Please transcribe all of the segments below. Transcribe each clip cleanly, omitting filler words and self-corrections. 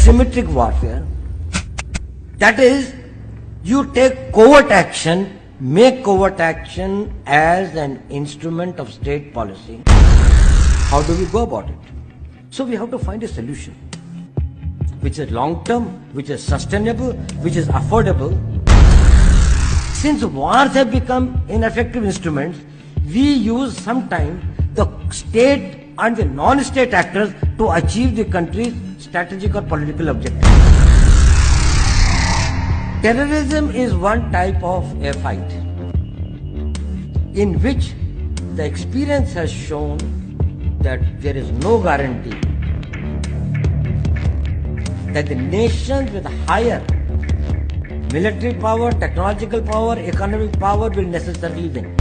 asymmetric warfare. That is, you take covert action, make covert action as an instrument of state policy. How do we go about it? So we have to find a solution which is long-term, which is sustainable, which is affordable. Since wars have become ineffective instruments, we use sometimes the state and the non-state actors to achieve the country's strategic or political objectives. Terrorism is one type of a fight in which the experience has shown that there is no guarantee that the nations with higher military power, technological power, economic power will necessarily win.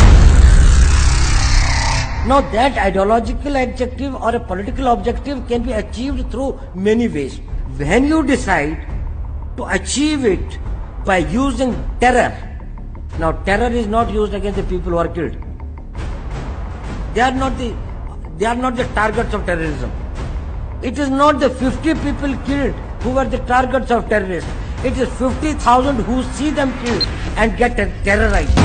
Now that ideological objective or a political objective can be achieved through many ways. When you decide to achieve it by using terror, now terror is not used against the people who are killed. They are not the targets of terrorism. It is not the 50 people killed who are the targets of terrorists. It is 50,000 who see them killed and get terrorized.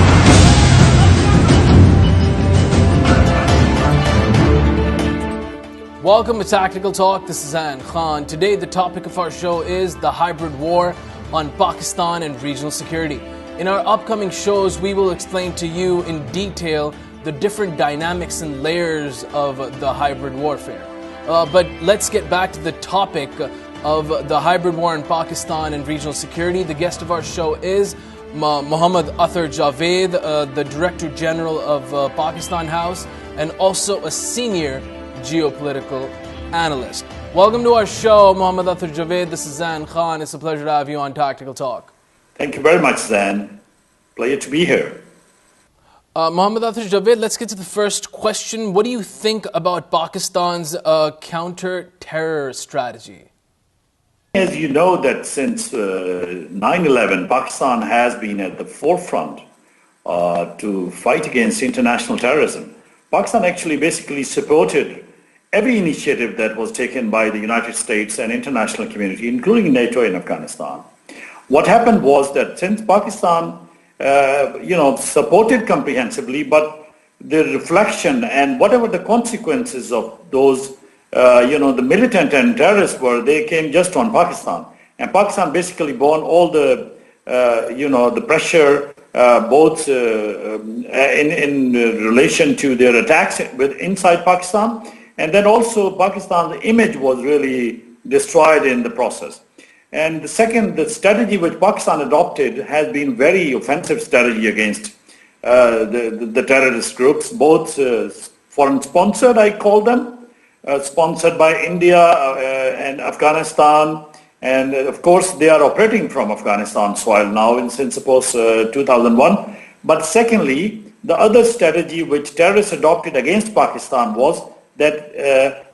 Welcome to Tactical Talk. This is Zain Khan. Today the topic of our show is the hybrid war on Pakistan and regional security. In our upcoming shows, we will explain to you in detail the different dynamics and layers of the hybrid warfare. But let's get back to the topic of the hybrid war in Pakistan and regional security. The guest of our show is Muhammad Athar Javed, the Director General of Pakistan House, and also a senior geopolitical analyst. Welcome to our show, Muhammad Athar Javed. This is Zain Khan. It's a pleasure to have you on Tactical Talk. Thank you very much, Zain. Pleasure to be here. Muhammad Athar Javed, let's get to the first question. What do you think about Pakistan's counter-terror strategy? As you know that since 9/11, Pakistan has been at the forefront to fight against international terrorism. Pakistan actually basically supported every initiative that was taken by the United States and international community, including NATO in Afghanistan. What happened was that since Pakistan supported comprehensively, but the reflection and whatever the consequences of those, the militant and terrorists were, they came just on Pakistan. And Pakistan basically borne all the, the pressure, both in relation to their attacks inside Pakistan, and then also Pakistan's image was really destroyed in the process. And the second, the strategy which Pakistan adopted has been very offensive strategy against the terrorist groups, both foreign sponsored, I call them, sponsored by India and Afghanistan. And of course, they are operating from Afghanistan soil now since suppose 2001. But secondly, the other strategy which terrorists adopted against Pakistan was that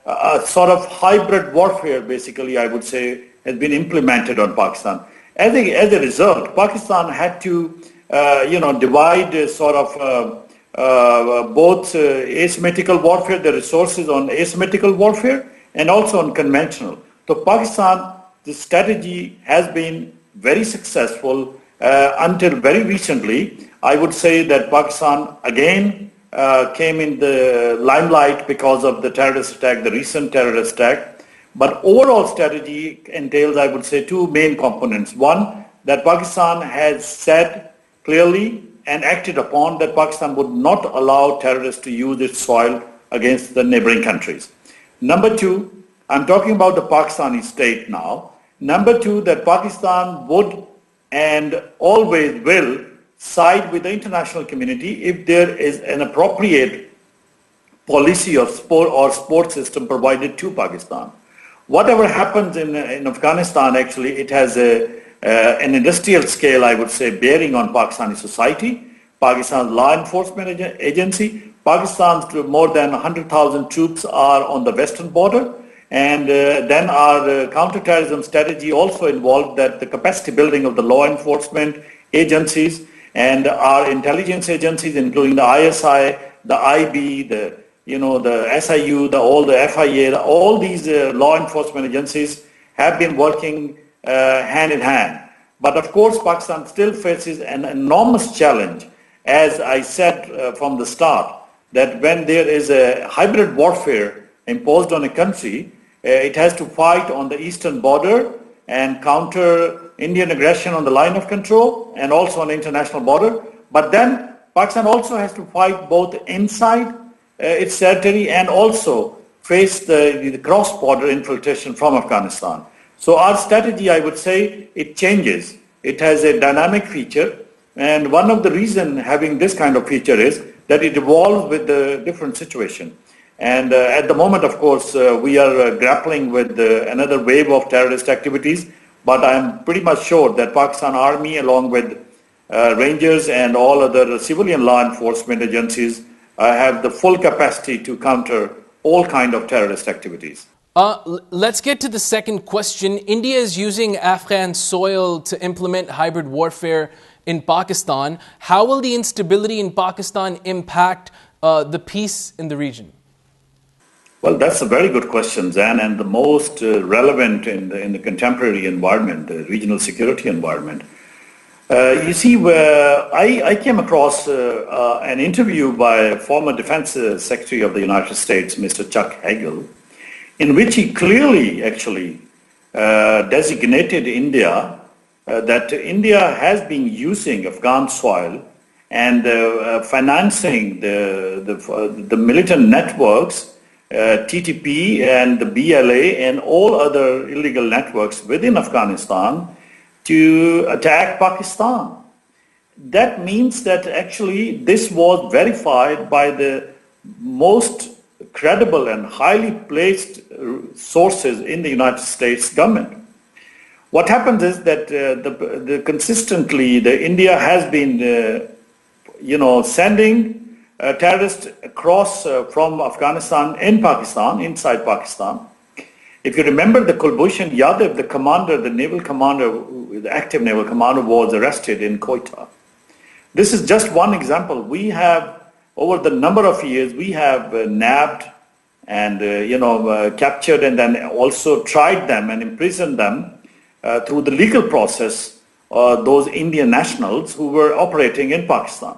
a sort of hybrid warfare, basically, I would say, has been implemented on Pakistan. As a result, Pakistan had to, divide sort of both asymmetrical warfare, the resources on asymmetrical warfare, and also on conventional. So Pakistan, the strategy has been very successful until very recently. I would say that Pakistan again came in the limelight because of the terrorist attack, the recent terrorist attack. But overall strategy entails, I would say, two main components. One, that Pakistan has said clearly and acted upon that Pakistan would not allow terrorists to use its soil against the neighboring countries. Number two, I'm talking about the Pakistani state now. Number two, that Pakistan would and always will side with the international community if there is an appropriate policy of support system provided to Pakistan. Whatever happens in Afghanistan, actually, it has an industrial scale, I would say, bearing on Pakistani society. Pakistan's law enforcement agency, Pakistan's more than 100,000 troops are on the western border. And then our counterterrorism strategy also involved that the capacity building of the law enforcement agencies and our intelligence agencies, including the ISI, the IB, the SIU, all the FIA, all these law enforcement agencies have been working hand in hand. But of course, Pakistan still faces an enormous challenge, as I said from the start, that when there is a hybrid warfare imposed on a country, it has to fight on the eastern border and counter Indian aggression on the line of control and also on the international border. But then Pakistan also has to fight both inside its territory and also face the cross-border infiltration from Afghanistan. So our strategy, I would say, it changes. It has a dynamic feature, and one of the reasons having this kind of feature is that it evolves with the different situation. And at the moment, of course, we are grappling with another wave of terrorist activities, but I'm pretty much sure that Pakistan Army, along with Rangers and all other civilian law enforcement agencies, have the full capacity to counter all kind of terrorist activities. Let's get to the second question. India is using Afghan soil to implement hybrid warfare in Pakistan. How will the instability in Pakistan impact the peace in the region? Well, that's a very good question, Zain, and the most relevant in the contemporary environment, the regional security environment. You see, I came across an interview by former Defense Secretary of the United States, Mr. Chuck Hagel, in which he clearly actually designated India, that India has been using Afghan soil and financing the militant networks, TTP and the BLA and all other illegal networks within Afghanistan to attack Pakistan. That means that actually this was verified by the most credible and highly placed sources in the United States government. What happens is that consistently India has been, sending terrorists across from Afghanistan in Pakistan, inside Pakistan. If you remember, the Kulbhushan Yadav, the commander, the naval commander, the active naval commander, was arrested in Quetta. This is just one example. We have, over the number of years, we have nabbed and captured and then also tried them and imprisoned them through the legal process, those Indian nationals who were operating in Pakistan.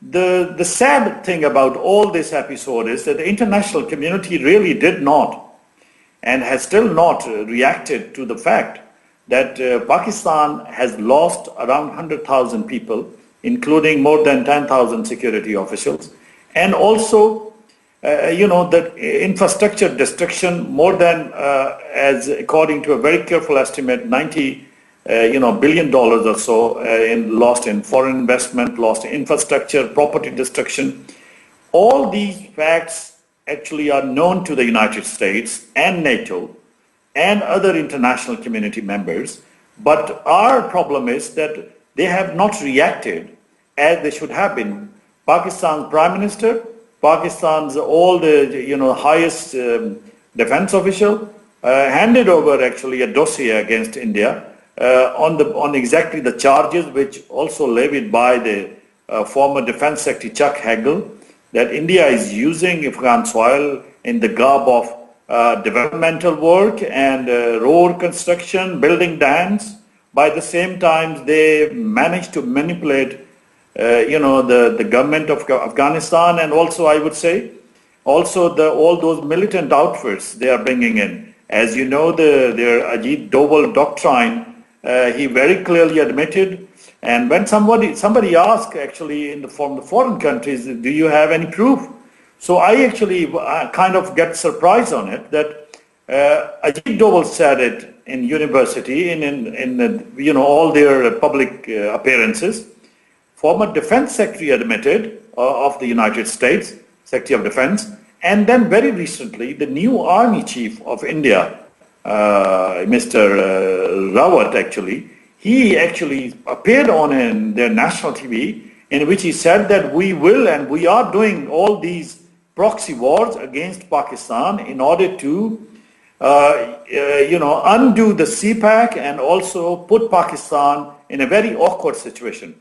The sad thing about all this episode is that the international community really did not and has still not reacted to the fact that Pakistan has lost around 100,000 people, including more than 10,000 security officials, and also, the infrastructure destruction, more than, as according to a very careful estimate, $90 billion or so lost in foreign investment, lost in infrastructure, property destruction. All these facts actually are known to the United States and NATO and other international community members, but our problem is that they have not reacted as they should have been. Pakistan's Prime Minister, Pakistan's all the highest defense official handed over actually a dossier against India on exactly the charges which also levied by the former Defense Secretary Chuck Hagel, that India is using Afghan soil in the garb of developmental work and road construction, building dams. By the same time, they managed to manipulate, the government of Afghanistan, and also, I would say, also all those militant outfits they are bringing in. As you know, their Ajit Doval doctrine, he very clearly admitted. And when somebody asked actually from the foreign countries, do you have any proof? So I actually kind of get surprised on it that Ajit Doval said it in university, in all their public appearances. Former Defense Secretary admitted of the United States, Secretary of Defense, and then very recently the new Army Chief of India, Mr. Rawat actually, he actually appeared on their national TV in which he said that we will and we are doing all these proxy wars against Pakistan in order to, undo the CPAC and also put Pakistan in a very awkward situation.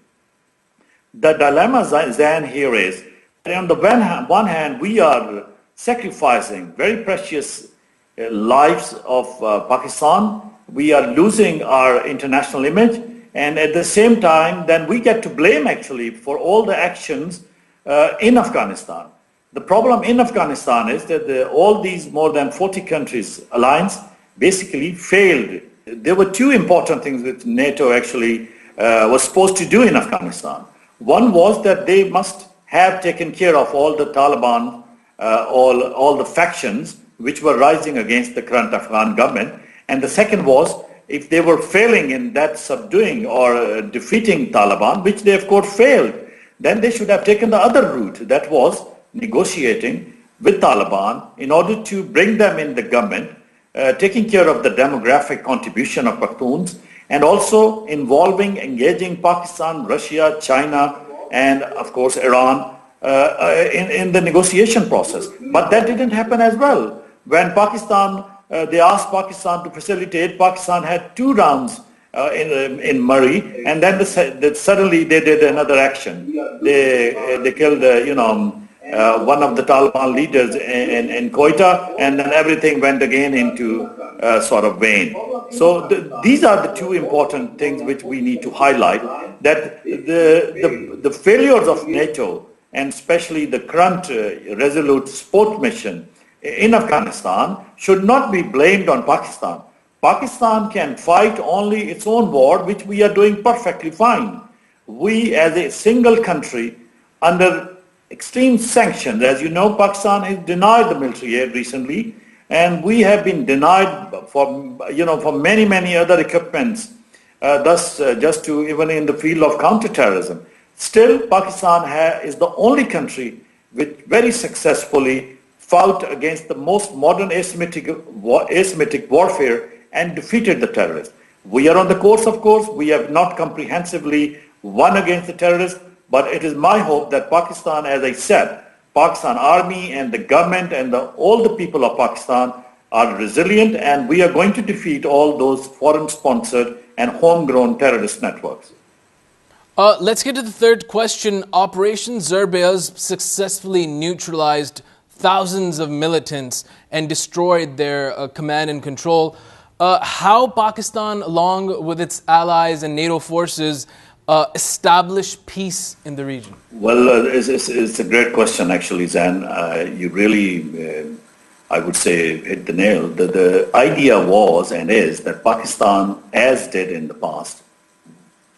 The dilemma, Zain, here is that on the one hand, we are sacrificing very precious lives of Pakistan. We are losing our international image, and at the same time, then we get to blame actually for all the actions in Afghanistan. The problem in Afghanistan is that all these more than 40 countries alliance basically failed. There were two important things that NATO actually was supposed to do in Afghanistan. One was that they must have taken care of all the Taliban, all the factions which were rising against the current Afghan government. And the second was, if they were failing in that subduing or defeating Taliban, which they of course failed, then they should have taken the other route, that was negotiating with Taliban in order to bring them in the government, taking care of the demographic contribution of Pakhtuns, and also engaging Pakistan, Russia, China, and of course Iran in the negotiation process. But that didn't happen as well. When Pakistan, they asked Pakistan to facilitate, Pakistan had 2 rounds in Murray, and then suddenly they did another action. They killed, one of the Taliban leaders in Quetta, and then everything went again into sort of vain. So these are the 2 important things which we need to highlight, that the failures of NATO, and especially the current resolute support mission in Afghanistan, should not be blamed on Pakistan. Pakistan can fight only its own war, which we are doing perfectly fine. We as a single country, under extreme sanctions, as you know, Pakistan has denied the military aid recently, and we have been denied for many other equipments, just to even in the field of counterterrorism. Still, Pakistan is the only country which very successfully fought against the most modern asymmetric warfare and defeated the terrorists. We are on the course, of course. We have not comprehensively won against the terrorists, but it is my hope that Pakistan, as I said, Pakistan Army and the government and all the people of Pakistan are resilient, and we are going to defeat all those foreign-sponsored and homegrown terrorist networks. Let's get to the third question. Operation Zirbayaz successfully neutralized thousands of militants and destroyed their command and control. How Pakistan, along with its allies and NATO forces, establish peace in the region? Well, it's a great question, actually, Zain. You really, I would say, hit the nail. The idea was and is that Pakistan, as did in the past,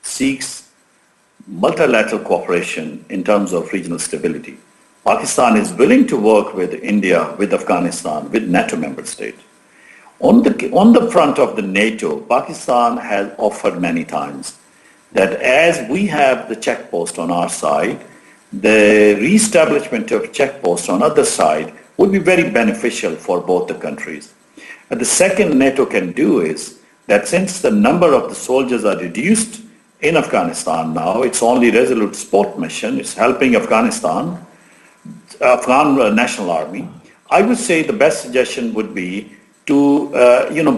seeks multilateral cooperation in terms of regional stability. Pakistan is willing to work with India, with Afghanistan, with NATO member states. On the front of the NATO, Pakistan has offered many times that as we have the checkpost on our side, the re-establishment of checkposts on other side would be very beneficial for both the countries. And the second NATO can do is that since the number of the soldiers are reduced in Afghanistan now, it's only resolute support mission, it's helping Afghan National Army. I would say the best suggestion would be to,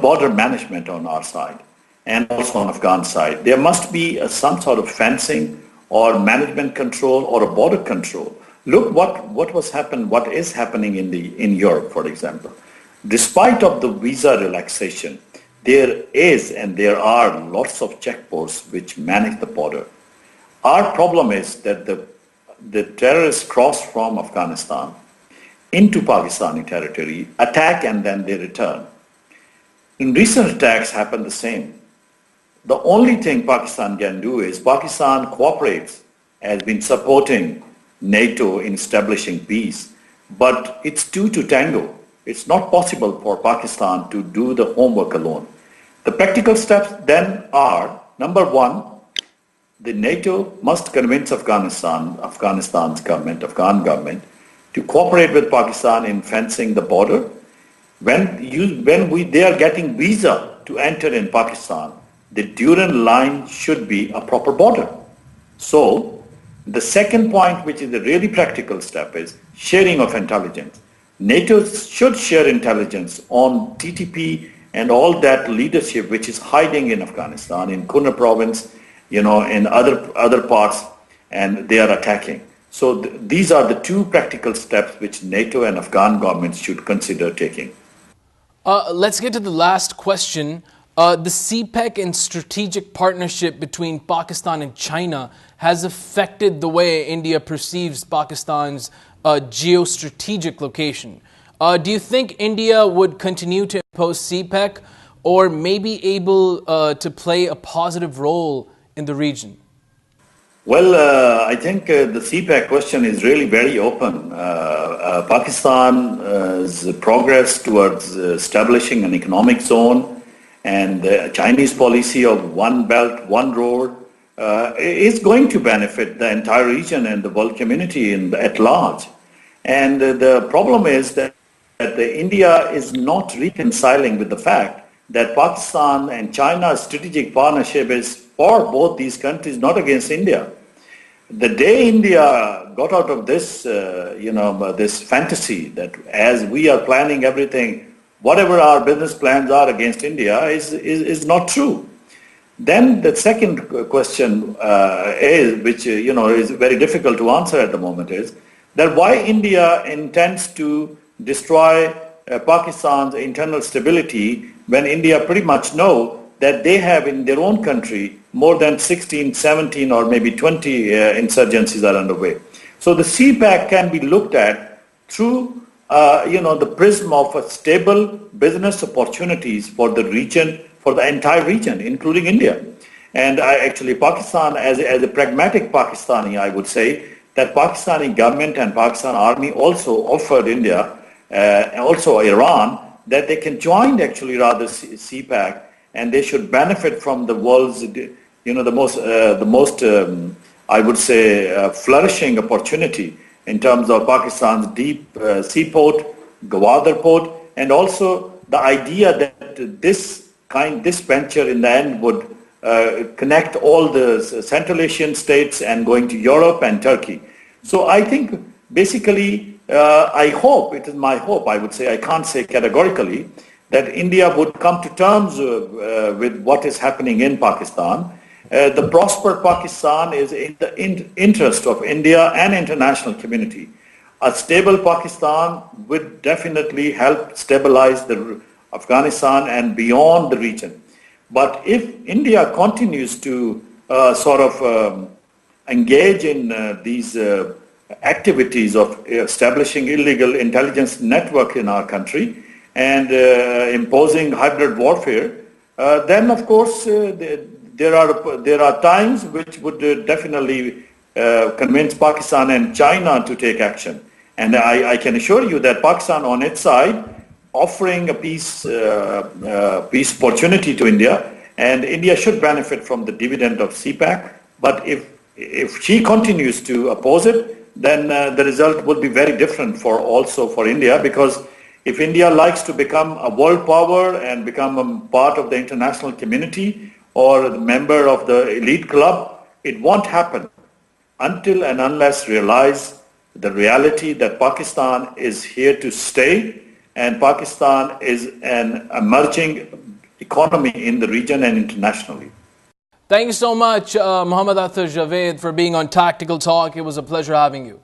border management on our side and also on Afghan side. There must be some sort of fencing or management control or a border control. Look what is happening in Europe, for example. Despite of the visa relaxation, there is and there are lots of checkposts which manage the border. Our problem is that the terrorists cross from Afghanistan into Pakistani territory, attack, and then they return. In recent attacks happened the same. The only thing Pakistan can do is Pakistan cooperates, has been supporting NATO in establishing peace, but it's 2 to tango. It's not possible for Pakistan to do the homework alone. The practical steps then are, number 1, the NATO must convince Afghanistan's government, Afghan government, to cooperate with Pakistan in fencing the border. When they are getting visa to enter in Pakistan, the Durand line should be a proper border. So the second point, which is a really practical step, is sharing of intelligence. NATO should share intelligence on TTP and all that leadership which is hiding in Afghanistan, in Kunar province, in other parts, and they are attacking. So these are the 2 practical steps which NATO and Afghan governments should consider taking. Let's get to the last question. The CPEC and strategic partnership between Pakistan and China has affected the way India perceives Pakistan's geostrategic location. Do you think India would continue to impose CPEC or may be able to play a positive role in the region? Well, I think the CPEC question is really very open. Pakistan's progress towards establishing an economic zone and the Chinese policy of one belt, one road is going to benefit the entire region and the world community at large. And the problem is that India is not reconciling with the fact that Pakistan and China's strategic partnership is for both these countries, not against India. The day India got out of this, this fantasy that as we are planning everything, whatever our business plans are against India is not true. Then the second question which is very difficult to answer at the moment, is that why India intends to destroy Pakistan's internal stability when India pretty much know that they have in their own country more than 16, 17 or maybe 20 insurgencies are underway. So the CPEC can be looked at through the prism of a stable business opportunities for the region, for the entire region, including India. And actually Pakistan, as a pragmatic Pakistani, I would say that Pakistani government and Pakistan army also offered India, also Iran, that they can join actually rather CPEC, and they should benefit from the world's, the most I would say, flourishing opportunity in terms of Pakistan's deep seaport, Gwadar port, and also the idea that this venture in the end would connect all the Central Asian states and going to Europe and Turkey. So I think basically, I hope, it is my hope, I would say, I can't say categorically, that India would come to terms with what is happening in Pakistan. The prospered Pakistan is in the interest of India and international community. A stable Pakistan would definitely help stabilize the Afghanistan and beyond the region. But if India continues to engage in these activities of establishing illegal intelligence network in our country and imposing hybrid warfare, then of course there are times which would definitely convince Pakistan and China to take action. And I can assure you that Pakistan on its side offering a peace opportunity to India, and India should benefit from the dividend of CPEC. But if she continues to oppose it, then the result would be very different for India, because if India likes to become a world power and become a part of the international community or a member of the elite club, it won't happen until and unless realize the reality that Pakistan is here to stay, and Pakistan is an emerging economy in the region and internationally. Thank you so much, Muhammad Athar Javed, for being on Tactical Talk. It was a pleasure having you.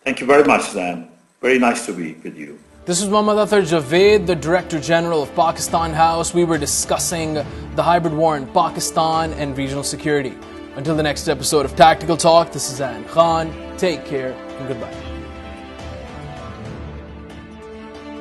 Thank you very much, Zain. Very nice to be with you. This is Muhammad Athar Javed, the Director General of Pakistan House. We were discussing the hybrid war in Pakistan and regional security. Until the next episode of Tactical Talk, this is Zain Khan. Take care and goodbye.